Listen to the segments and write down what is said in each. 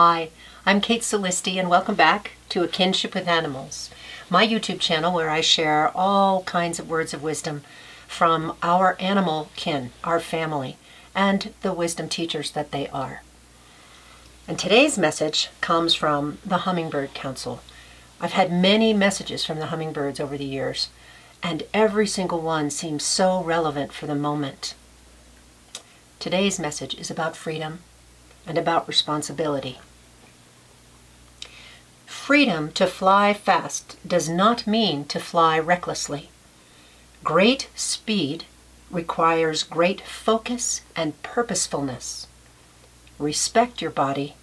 Hi, I'm Kate Solisti and welcome back to A Kinship with Animals, my YouTube channel where I share all kinds of words of wisdom from our animal kin, our family, and the wisdom teachers that they are. And today's message comes from the Hummingbird Council. I've had many messages from the hummingbirds over the years, and every single one seems so relevant for the moment. Today's message is about freedom and about responsibility. Freedom to fly fast does not mean to fly recklessly. Great speed requires great focus and purposefulness. Respect your body,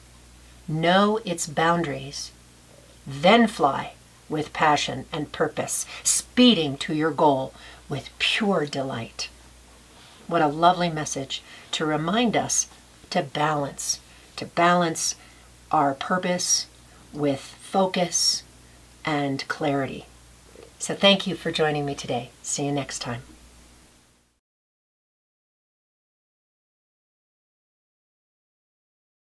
know its boundaries, then fly with passion and purpose, speeding to your goal with pure delight. What a lovely message to remind us to balance our purpose with focus and clarity. So thank you for joining me today. See you next time.